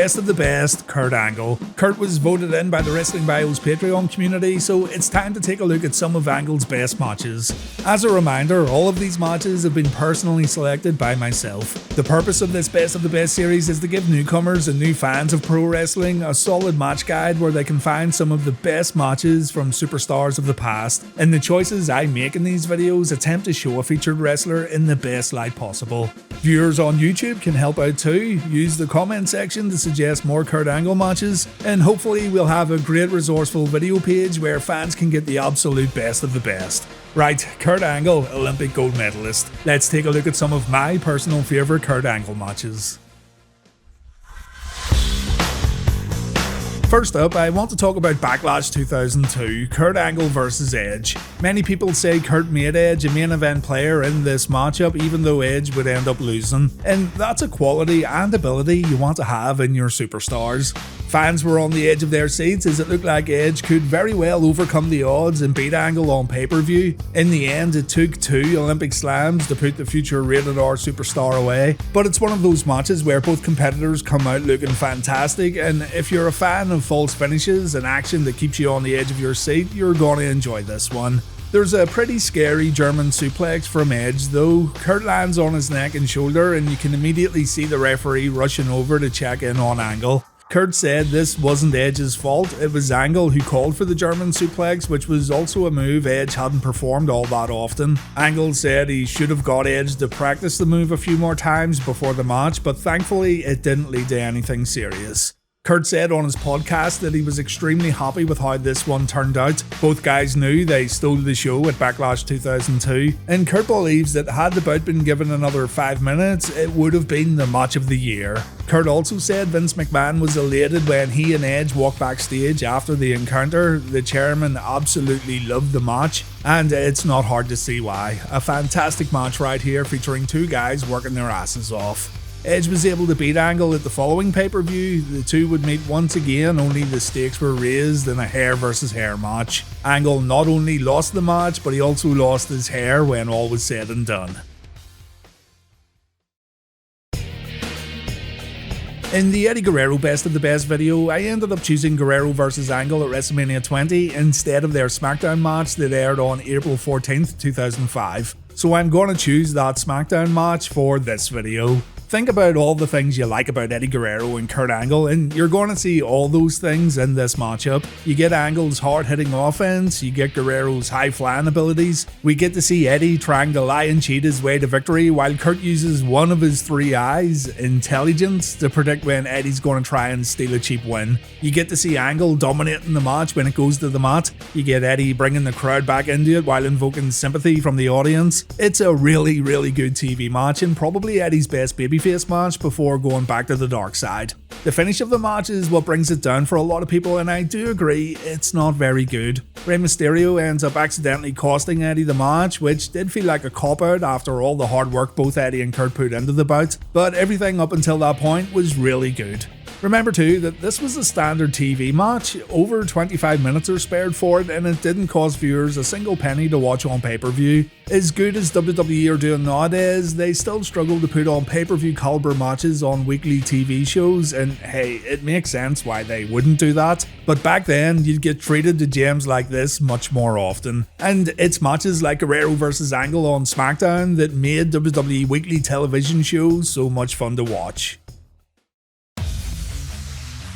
best of the best, Kurt Angle. Kurt was voted in by the Wrestling Bios Patreon community, so it's time to take a look at some of Angle's best matches. As a reminder, all of these matches have been personally selected by myself. The purpose of this best of the best series is to give newcomers and new fans of pro wrestling a solid match guide where they can find some of the best matches from superstars of the past, and the choices I make in these videos attempt to show a featured wrestler in the best light possible. Viewers on YouTube can help out too. Use the comment section to suggest more Kurt Angle matches, and hopefully we'll have a great resourceful video page where fans can get the absolute best of the best. Right, Kurt Angle, Olympic gold medalist. Let's take a look at some of my personal favourite Kurt Angle matches. First up, I want to talk about Backlash 2002, Kurt Angle vs Edge. Many people say Kurt made Edge a main event player in this matchup even though Edge would end up losing, and that's a quality and ability you want to have in your superstars. Fans were on the edge of their seats as it looked like Edge could very well overcome the odds and beat Angle on pay-per-view. In the end, it took 2 Olympic slams to put the future rated R superstar away, but it's one of those matches where both competitors come out looking fantastic, and if you're a fan of false finishes and action that keeps you on the edge of your seat, you're gonna enjoy this one. There's a pretty scary German suplex from Edge though. Kurt lands on his neck and shoulder and you can immediately see the referee rushing over to check in on Angle. Kurt said this wasn't Edge's fault, it was Angle who called for the German suplex, which was also a move Edge hadn't performed all that often. Angle said he should have got Edge to practice the move a few more times before the match, but thankfully it didn't lead to anything serious. Kurt said on his podcast that he was extremely happy with how this one turned out. Both guys knew they stole the show at Backlash 2002, and Kurt believes that had the bout been given another 5 minutes, it would have been the match of the year. Kurt also said Vince McMahon was elated when he and Edge walked backstage after the encounter. The chairman absolutely loved the match, and it's not hard to see why. A fantastic match right here featuring 2 guys working their asses off. Edge was able to beat Angle at the following pay-per-view. The two would meet once again, only the stakes were raised in a hair versus hair match. Angle not only lost the match, but he also lost his hair when all was said and done. In the Eddie Guerrero Best of the Best video, I ended up choosing Guerrero vs Angle at WrestleMania 20 instead of their SmackDown match that aired on April 14th, 2005. So I'm going to choose that SmackDown match for this video. Think about all the things you like about Eddie Guerrero and Kurt Angle, and you're going to see all those things in this matchup. You get Angle's hard-hitting offense, you get Guerrero's high-flying abilities, we get to see Eddie trying to lie and cheat his way to victory while Kurt uses one of his 3 eyes, intelligence, to predict when Eddie's going to try and steal a cheap win. You get to see Angle dominating the match when it goes to the mat. You get Eddie bringing the crowd back into it while invoking sympathy from the audience. It's a really, really good TV match and probably Eddie's best babyface match before going back to the dark side. The finish of the match is what brings it down for a lot of people, and I do agree it's not very good. Rey Mysterio ends up accidentally costing Eddie the match, which did feel like a cop-out after all the hard work both Eddie and Kurt put into the bout, but everything up until that point was really good. Remember too that this was a standard TV match, over 25 minutes are spared for it, and it didn't cost viewers a single penny to watch on pay-per-view. As good as WWE are doing nowadays, they still struggle to put on pay-per-view caliber matches on weekly TV shows, and hey, it makes sense why they wouldn't do that. But back then, you'd get treated to gems like this much more often. And it's matches like Guerrero vs Angle on SmackDown that made WWE weekly television shows so much fun to watch.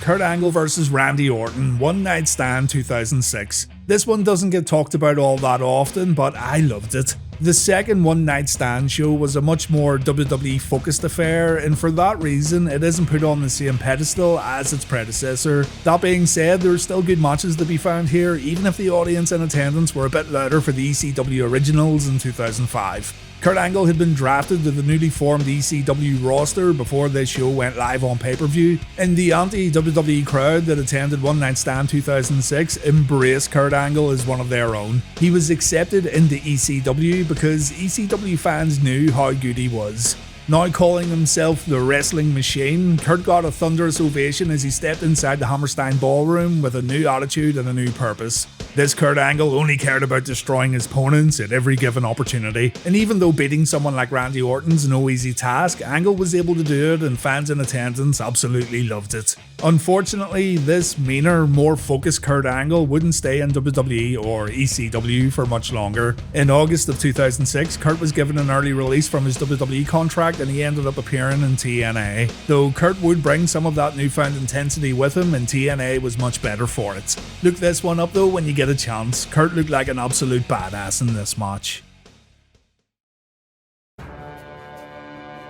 Kurt Angle vs Randy Orton, One Night Stand 2006. This one doesn't get talked about all that often, but I loved it. The second One Night Stand show was a much more WWE focused affair, and for that reason it isn't put on the same pedestal as its predecessor. That being said, there's still good matches to be found here, even if the audience in attendance were a bit louder for the ECW originals in 2005. Kurt Angle had been drafted to the newly formed ECW roster before this show went live on pay-per-view, and the anti-WWE crowd that attended One Night Stand 2006 embraced Kurt Angle as one of their own. He was accepted into ECW because ECW fans knew how good he was. Now calling himself the Wrestling Machine, Kurt got a thunderous ovation as he stepped inside the Hammerstein Ballroom with a new attitude and a new purpose. This Kurt Angle only cared about destroying his opponents at every given opportunity, and even though beating someone like Randy Orton's no easy task, Angle was able to do it and fans in attendance absolutely loved it. Unfortunately, this meaner, more focused Kurt Angle wouldn't stay in WWE or ECW for much longer. In August of 2006, Kurt was given an early release from his WWE contract and he ended up appearing in TNA. Though Kurt would bring some of that newfound intensity with him, and TNA was much better for it. Look this one up though when you get a chance. Kurt looked like an absolute badass in this match.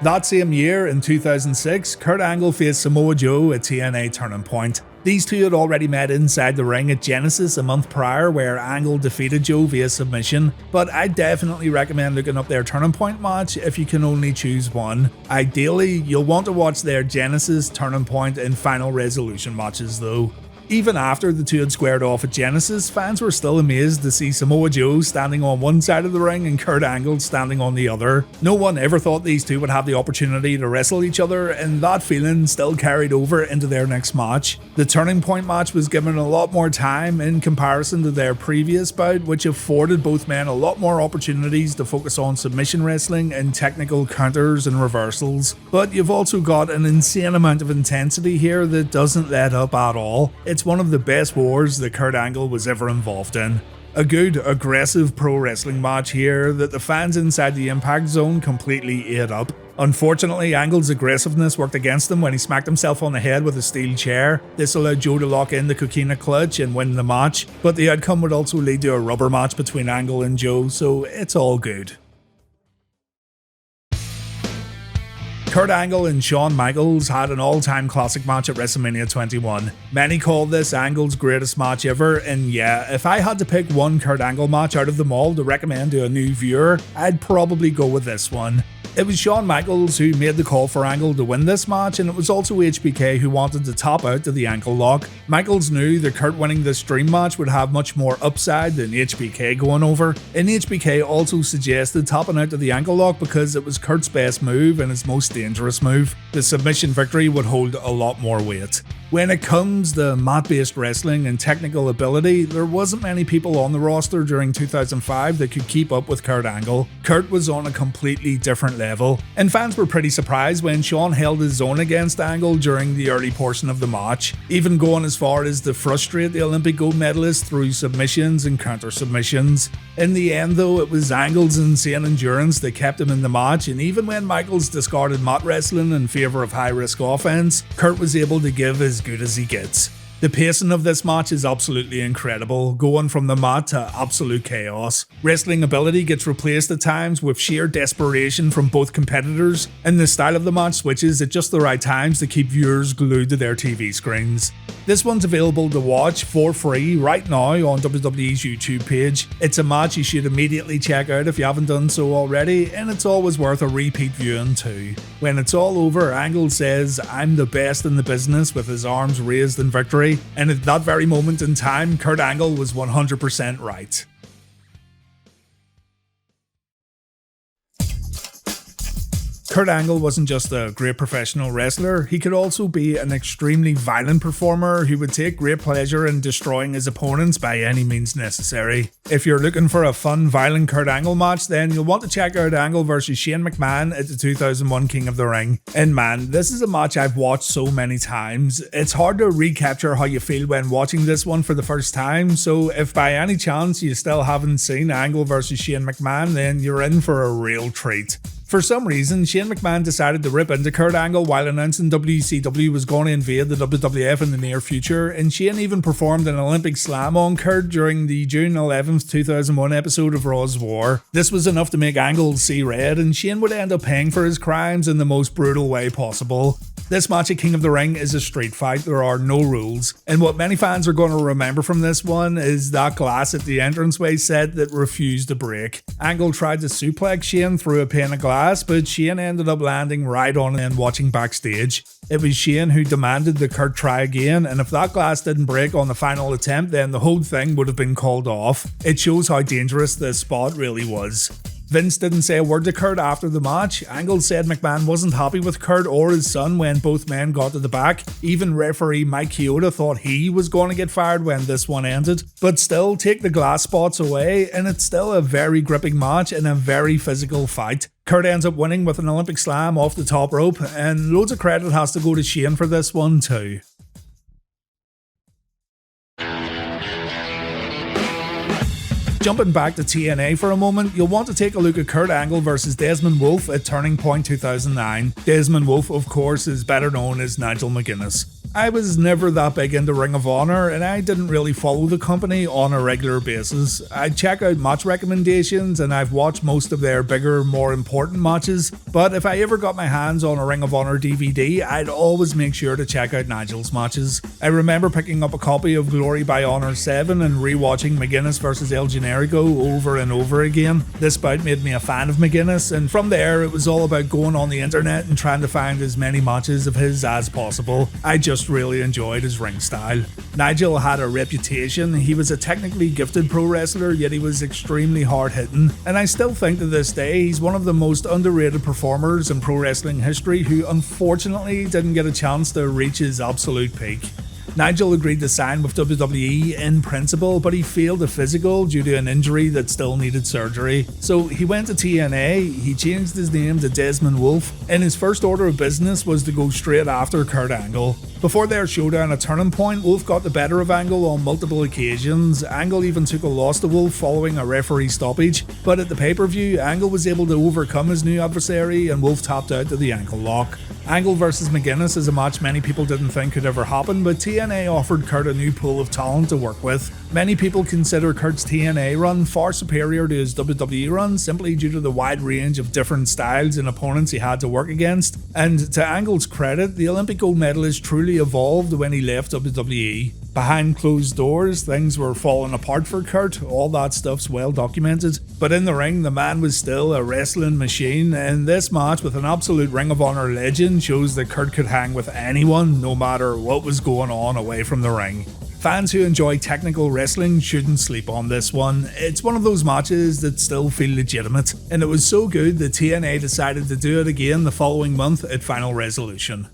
That same year, in 2006, Kurt Angle faced Samoa Joe at TNA Turning Point. These two had already met inside the ring at Genesis a month prior, where Angle defeated Joe via submission, but I definitely recommend looking up their Turning Point match if you can only choose one. Ideally, you'll want to watch their Genesis, Turning Point, and Final Resolution matches though. Even after the two had squared off at Genesis, fans were still amazed to see Samoa Joe standing on one side of the ring and Kurt Angle standing on the other. No one ever thought these two would have the opportunity to wrestle each other, and that feeling still carried over into their next match. The Turning Point match was given a lot more time in comparison to their previous bout, which afforded both men a lot more opportunities to focus on submission wrestling and technical counters and reversals. But you've also got an insane amount of intensity here that doesn't let up at all. It's one of the best wars that Kurt Angle was ever involved in. A good, aggressive pro wrestling match here that the fans inside the Impact Zone completely ate up. Unfortunately, Angle's aggressiveness worked against him when he smacked himself on the head with a steel chair. This allowed Joe to lock in the Coquina Clutch and win the match, but the outcome would also lead to a rubber match between Angle and Joe, so it's all good. Kurt Angle and Shawn Michaels had an all-time classic match at WrestleMania 21. Many call this Angle's greatest match ever, and yeah, if I had to pick one Kurt Angle match out of them all to recommend to a new viewer, I'd probably go with this one. It was Shawn Michaels who made the call for Angle to win this match, and it was also HBK who wanted to top out to the ankle lock. Michaels knew that Kurt winning this dream match would have much more upside than HBK going over, and HBK also suggested topping out to the ankle lock because it was Kurt's best move and his most dangerous move. The submission victory would hold a lot more weight. When it comes to mat-based wrestling and technical ability, there wasn't many people on the roster during 2005 that could keep up with Kurt Angle. Kurt was on a completely different level, and fans were pretty surprised when Shawn held his own against Angle during the early portion of the match, even going as far as to frustrate the Olympic gold medalist through submissions and counter submissions. In the end though, it was Angle's insane endurance that kept him in the match, and even when Michaels discarded mat wrestling in favour of high-risk offense, Kurt was able to give as good as he gets. The pacing of this match is absolutely incredible, going from the mat to absolute chaos. Wrestling ability gets replaced at times with sheer desperation from both competitors, and the style of the match switches at just the right times to keep viewers glued to their TV screens. This one's available to watch for free right now on WWE's YouTube page. It's a match you should immediately check out if you haven't done so already, and it's always worth a repeat viewing too. When it's all over, Angle says, "I'm the best in the business," with his arms raised in victory. And at that very moment in time, Kurt Angle was 100% right. Kurt Angle wasn't just a great professional wrestler, he could also be an extremely violent performer who would take great pleasure in destroying his opponents by any means necessary. If you're looking for a fun, violent Kurt Angle match, then you'll want to check out Angle vs Shane McMahon at the 2001 King of the Ring. And man, this is a match I've watched so many times. It's hard to recapture how you feel when watching this one for the first time, so if by any chance you still haven't seen Angle vs Shane McMahon, then you're in for a real treat. For some reason, Shane McMahon decided to rip into Kurt Angle while announcing WCW was going to invade the WWF in the near future, and Shane even performed an Olympic slam on Kurt during the June 11th, 2001 episode of Raw's War. This was enough to make Angle see red, and Shane would end up paying for his crimes in the most brutal way possible. This match at King of the Ring is a street fight, there are no rules, and what many fans are going to remember from this one is that glass at the entranceway set that refused to break. Angle tried to suplex Shane through a pane of glass, but Shane ended up landing right on it and watching backstage. It was Shane who demanded that Kurt try again, and if that glass didn't break on the final attempt, then the whole thing would have been called off. It shows how dangerous this spot really was. Vince didn't say a word to Kurt after the match. Angle said McMahon wasn't happy with Kurt or his son when both men got to the back. Even referee Mike Chioda thought he was going to get fired when this one ended. But still, take the glass spots away and it's still a very gripping match and a very physical fight. Kurt ends up winning with an Olympic slam off the top rope, and loads of credit has to go to Shane for this one too. Jumping back to TNA for a moment, you'll want to take a look at Kurt Angle versus Desmond Wolfe at Turning Point 2009. Desmond Wolfe, of course, is better known as Nigel McGuinness. I was never that big into Ring of Honor, and I didn't really follow the company on a regular basis. I'd check out match recommendations, and I've watched most of their bigger, more important matches, but if I ever got my hands on a Ring of Honor DVD, I'd always make sure to check out Nigel's matches. I remember picking up a copy of Glory by Honor 7 and rewatching McGuinness vs El Generico over and over again. This bout made me a fan of McGuinness, and from there it was all about going on the internet and trying to find as many matches of his as possible. I just really enjoyed his ring style. Nigel had a reputation. He was a technically gifted pro wrestler, yet he was extremely hard hitting, and I still think to this day he's one of the most underrated performers in pro wrestling history who unfortunately didn't get a chance to reach his absolute peak. Nigel agreed to sign with WWE in principle, but he failed a physical due to an injury that still needed surgery. So he went to TNA, he changed his name to Desmond Wolfe, and his first order of business was to go straight after Kurt Angle. Before their showdown at Turning Point, Wolfe got the better of Angle on multiple occasions. Angle even took a loss to Wolfe following a referee stoppage, but at the pay-per-view, Angle was able to overcome his new adversary and Wolfe tapped out to the ankle lock. Angle vs McGuinness is a match many people didn't think could ever happen, but TNA offered Kurt a new pool of talent to work with. Many people consider Kurt's TNA run far superior to his WWE run simply due to the wide range of different styles and opponents he had to work against, and to Angle's credit, the Olympic gold medalist truly evolved when he left WWE. Behind closed doors, things were falling apart for Kurt, all that stuff's well documented, but in the ring the man was still a wrestling machine, and this match with an absolute Ring of Honor legend shows that Kurt could hang with anyone no matter what was going on away from the ring. Fans who enjoy technical wrestling shouldn't sleep on this one. It's one of those matches that still feel legitimate, and it was so good that TNA decided to do it again the following month at Final Resolution.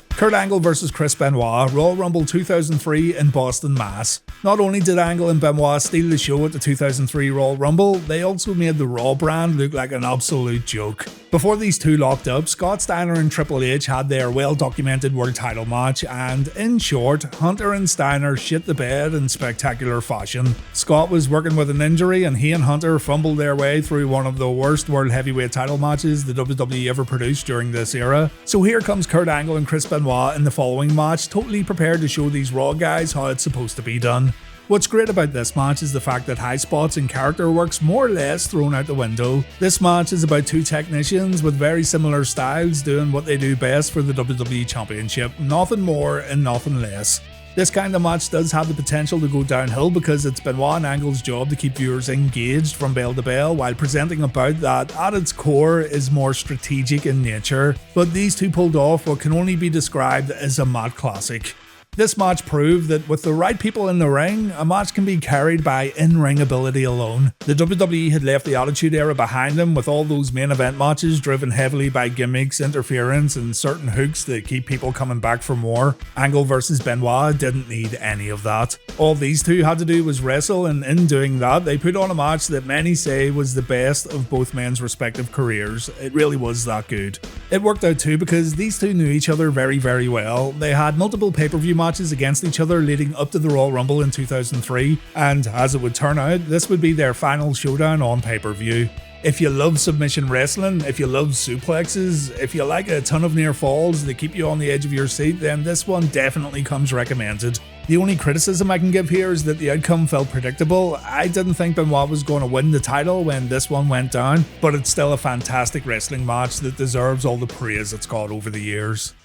Kurt Angle vs Chris Benoit, Royal Rumble 2003 in Boston, Mass. Not only did Angle and Benoit steal the show at the 2003 Royal Rumble, they also made the Raw brand look like an absolute joke. Before these two locked up, Scott Steiner and Triple H had their well-documented world title match, and in short, Hunter and Steiner shit the bed in spectacular fashion. Scott was working with an injury, and he and Hunter fumbled their way through one of the worst world heavyweight title matches the WWE ever produced during this era. So here comes Kurt Angle and Chris Benoit in the following match, totally prepared to show these Raw guys how it's supposed to be done. What's great about this match is the fact that high spots and character work's more or less thrown out the window. This match is about two technicians with very similar styles doing what they do best for the WWE Championship, nothing more and nothing less. This kind of match does have the potential to go downhill because it's Benoit and Angle's job to keep viewers engaged from bell to bell while presenting a bout that at its core is more strategic in nature, but these two pulled off what can only be described as a mat classic. This match proved that with the right people in the ring, a match can be carried by in-ring ability alone. The WWE had left the Attitude Era behind them with all those main event matches driven heavily by gimmicks, interference, and certain hooks that keep people coming back for more. Angle vs Benoit didn't need any of that. All these two had to do was wrestle, and in doing that, they put on a match that many say was the best of both men's respective careers. It really was that good. It worked out too because these two knew each other very, very well. They had multiple pay-per-view matches against each other leading up to the Royal Rumble in 2003, and as it would turn out, this would be their final showdown on pay-per-view. If you love submission wrestling, if you love suplexes, if you like a ton of near falls that keep you on the edge of your seat, then this one definitely comes recommended. The only criticism I can give here is that the outcome felt predictable. I didn't think Benoit was going to win the title when this one went down, but it's still a fantastic wrestling match that deserves all the praise it's got over the years.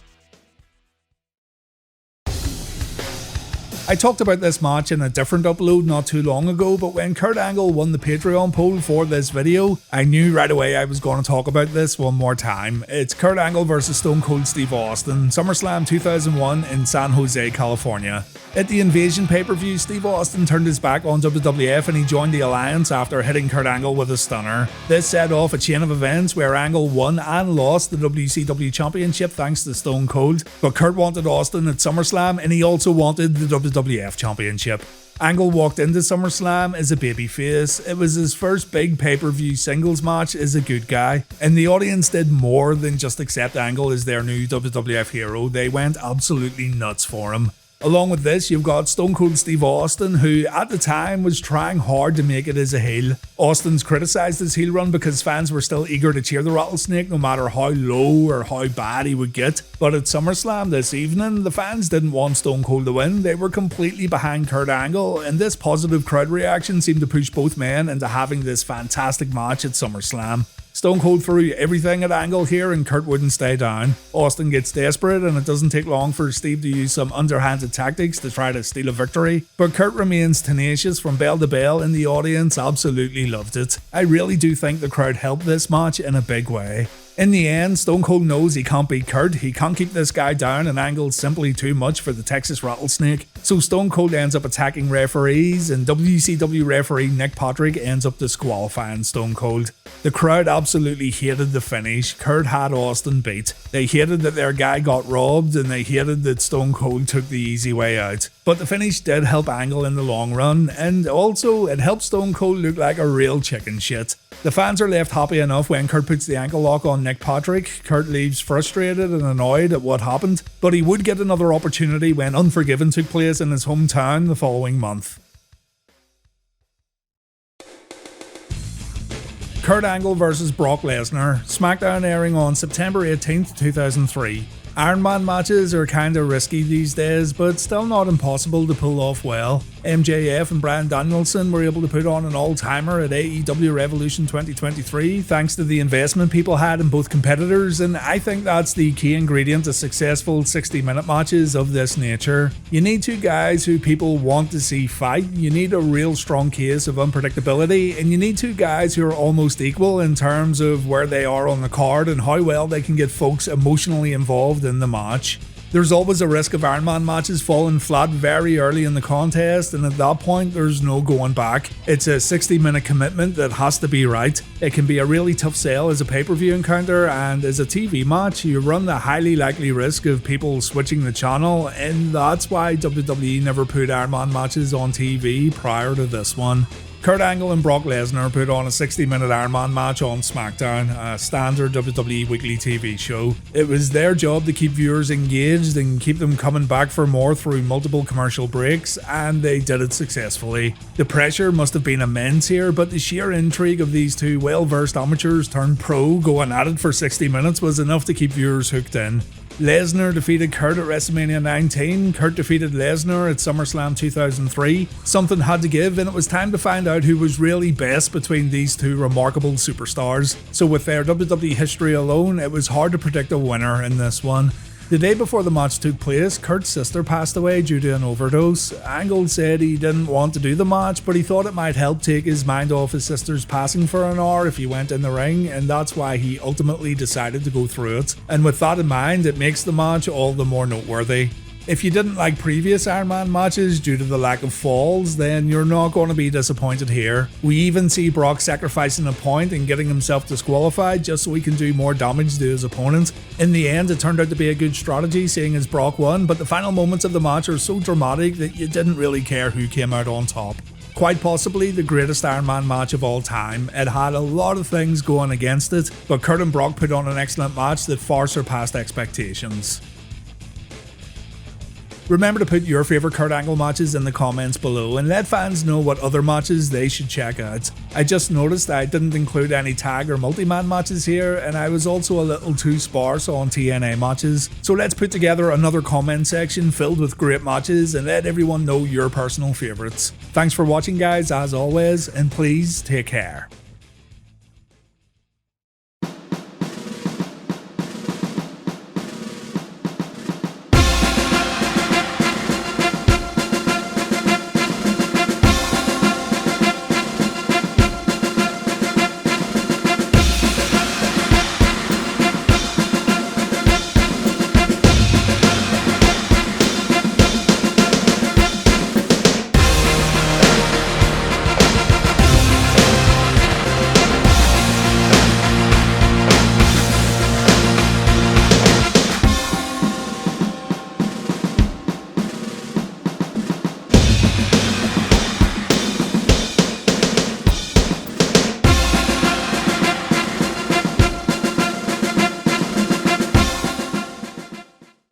I talked about this match in a different upload not too long ago, but when Kurt Angle won the Patreon poll for this video, I knew right away I was going to talk about this one more time. It's Kurt Angle versus Stone Cold Steve Austin, SummerSlam 2001 in San Jose, California. At the Invasion pay-per-view, Steve Austin turned his back on WWF and he joined the Alliance after hitting Kurt Angle with a stunner. This set off a chain of events where Angle won and lost the WCW Championship thanks to Stone Cold, but Kurt wanted Austin at SummerSlam and he also wanted the WWF Championship. Angle walked into SummerSlam as a babyface. It was his first big pay-per-view singles match as a good guy, and the audience did more than just accept Angle as their new WWF hero. They went absolutely nuts for him. Along with this, you've got Stone Cold Steve Austin, who at the time was trying hard to make it as a heel. Austin's criticised his heel run because fans were still eager to cheer the Rattlesnake no matter how low or how bad he would get. But at SummerSlam this evening, the fans didn't want Stone Cold to win. They were completely behind Kurt Angle, and this positive crowd reaction seemed to push both men into having this fantastic match at SummerSlam. Stone Cold threw everything at Angle here and Kurt wouldn't stay down. Austin gets desperate and it doesn't take long for Steve to use some underhanded tactics to try to steal a victory, but Kurt remains tenacious from bell to bell and the audience absolutely loved it. I really do think the crowd helped this match in a big way. In the end, Stone Cold knows he can't beat Kurt, he can't keep this guy down, and Angle's simply too much for the Texas Rattlesnake. So Stone Cold ends up attacking referees, and WCW referee Nick Patrick ends up disqualifying Stone Cold. The crowd absolutely hated the finish. Kurt had Austin beat. They hated that their guy got robbed, and they hated that Stone Cold took the easy way out. But the finish did help Angle in the long run, and also it helped Stone Cold look like a real chicken shit. The fans are left happy enough when Kurt puts the ankle lock on Nick Patrick. Kurt leaves frustrated and annoyed at what happened, but he would get another opportunity when Unforgiven took place in his hometown the following month. Kurt Angle vs Brock Lesnar, SmackDown airing on September 18th, 2003. Iron Man matches are kinda risky these days, but still not impossible to pull off well. MJF and Bryan Danielson were able to put on an all-timer at AEW Revolution 2023 thanks to the investment people had in both competitors, and I think that's the key ingredient to successful 60-minute matches of this nature. You need two guys who people want to see fight, you need a real strong case of unpredictability, and you need two guys who are almost equal in terms of where they are on the card and how well they can get folks emotionally involved in the match. There's always a risk of Iron Man matches falling flat very early in the contest, and at that point there's no going back. It's a 60-minute commitment that has to be right. It can be a really tough sell as a pay-per-view encounter, and as a TV match you run the highly likely risk of people switching the channel, and that's why WWE never put Iron Man matches on TV prior to this one. Kurt Angle and Brock Lesnar put on a 60-minute Iron Man match on SmackDown, a standard WWE weekly TV show. It was their job to keep viewers engaged and keep them coming back for more through multiple commercial breaks, and they did it successfully. The pressure must have been immense here, but the sheer intrigue of these two well-versed amateurs turned pro going at it for 60 minutes was enough to keep viewers hooked in. Lesnar defeated Kurt at WrestleMania 19, Kurt defeated Lesnar at SummerSlam 2003. Something had to give, and it was time to find out who was really best between these two remarkable superstars. So with their WWE history alone, it was hard to predict a winner in this one. The day before the match took place, Kurt's sister passed away due to an overdose. Angle said he didn't want to do the match, but he thought it might help take his mind off his sister's passing for an hour if he went in the ring, and that's why he ultimately decided to go through it. And with that in mind, it makes the match all the more noteworthy. If you didn't like previous Iron Man matches due to the lack of falls, then you're not going to be disappointed here. We even see Brock sacrificing a point and getting himself disqualified just so he can do more damage to his opponent. In the end, it turned out to be a good strategy seeing as Brock won, but the final moments of the match are so dramatic that you didn't really care who came out on top. Quite possibly the greatest Iron Man match of all time. It had a lot of things going against it, but Kurt and Brock put on an excellent match that far surpassed expectations. Remember to put your favourite Kurt Angle matches in the comments below and let fans know what other matches they should check out. I just noticed I didn't include any tag or multi-man matches here, and I was also a little too sparse on TNA matches. So let's put together another comment section filled with great matches and let everyone know your personal favourites. Thanks for watching guys as always, and please take care.